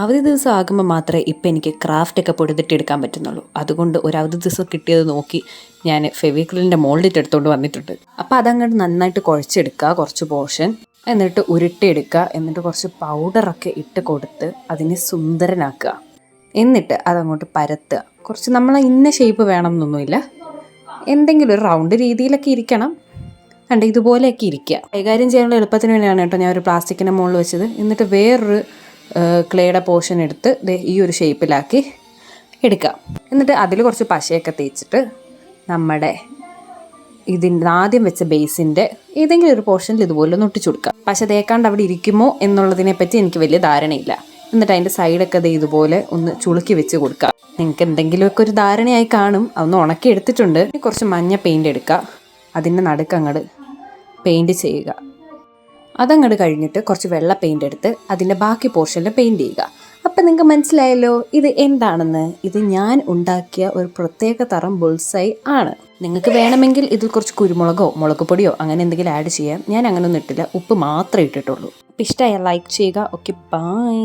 അവധി ദിവസം ആകുമ്പോൾ മാത്രമേ ഇപ്പം എനിക്ക് ക്രാഫ്റ്റൊക്കെ പൊടിതിട്ടെടുക്കാൻ പറ്റുന്നുള്ളൂ. അതുകൊണ്ട് ഒരു അവധി ദിവസം കിട്ടിയത് നോക്കി ഞാൻ ഫെവിക്രിലിൻ്റെ മോൾഡിട്ട് എടുത്തുകൊണ്ട് വന്നിട്ടുണ്ട്. അപ്പോൾ അതങ്ങോട്ട് നന്നായിട്ട് കുഴച്ചെടുക്കുക, കുറച്ച് പോർഷൻ, എന്നിട്ട് ഉരുട്ടിയെടുക്കുക, എന്നിട്ട് കുറച്ച് പൗഡറൊക്കെ ഇട്ട് കൊടുത്ത് അതിനെ സുന്ദരനാക്കുക. എന്നിട്ട് അതങ്ങോട്ട് പരത്തുക. കുറച്ച് നമ്മൾ ഇന്ന ഷേപ്പ് വേണം എന്നൊന്നുമില്ല, എന്തെങ്കിലും ഒരു റൗണ്ട് രീതിയിലൊക്കെ ഇരിക്കണം. കണ്ട് ഇതുപോലെയൊക്കെ ഇരിക്കുക. കൈകാര്യം ചെയ്യാനുള്ള എളുപ്പത്തിന് വേണ്ടിയാണ് കേട്ടോ ഞാൻ ഒരു പ്ലാസ്റ്റിക്കിൻ്റെ മുകളിൽ വെച്ചത്. എന്നിട്ട് വേറൊരു ക്ലേയുടെ പോർഷൻ എടുത്ത് ഈ ഒരു ഷേപ്പിലാക്കി എടുക്കുക. എന്നിട്ട് അതിൽ കുറച്ച് പശയൊക്കെ തേച്ചിട്ട് നമ്മുടെ ഇതിൻ്റെ ആദ്യം വെച്ച ബേസിൻ്റെ ഏതെങ്കിലും ഒരു പോർഷനിൽ ഇതുപോലെ ഒന്ന് ഒട്ടിച്ചു കൊടുക്കുക. പശ തേക്കാണ്ട് അവിടെ ഇരിക്കുമോ എന്നുള്ളതിനെപ്പറ്റി എനിക്ക് വലിയ ധാരണയില്ല. എന്നിട്ട് അതിൻ്റെ സൈഡൊക്കെ ഇതുപോലെ ഒന്ന് ചുളുക്കി വെച്ച് കൊടുക്കുക. നിങ്ങൾക്ക് എന്തെങ്കിലുമൊക്കെ ഒരു ധാരണയായി കാണും. അതൊന്ന് ഉണക്കി എടുത്തിട്ടുണ്ട്. കുറച്ച് മഞ്ഞ പെയിൻ്റ് എടുക്കുക, അതിൻ്റെ നടുക്കങ്ങട് പെയിൻറ്റ് ചെയ്യുക. അതങ്ങോട്ട് കഴിഞ്ഞിട്ട് കുറച്ച് വെള്ള പെയിൻ്റ് എടുത്ത് അതിൻ്റെ ബാക്കി പോർഷനിൽ പെയിൻറ്റ് ചെയ്യുക. അപ്പം നിങ്ങൾക്ക് മനസ്സിലായല്ലോ ഇത് എന്താണെന്ന്. ഇത് ഞാൻ ഉണ്ടാക്കിയ ഒരു പ്രത്യേക തരം ബുൾസൈ ആണ്. നിങ്ങൾക്ക് വേണമെങ്കിൽ ഇതിൽ കുറച്ച് കുരുമുളകോ മുളക് പൊടിയോ അങ്ങനെ എന്തെങ്കിലും ആഡ് ചെയ്യാം. ഞാൻ അങ്ങനെയൊന്നും ഇട്ടില്ല, ഉപ്പ് മാത്രമേ ഇട്ടിട്ടുള്ളൂ. അപ്പം ഇഷ്ടമായ ലൈക്ക് ചെയ്യുക. Okay, by.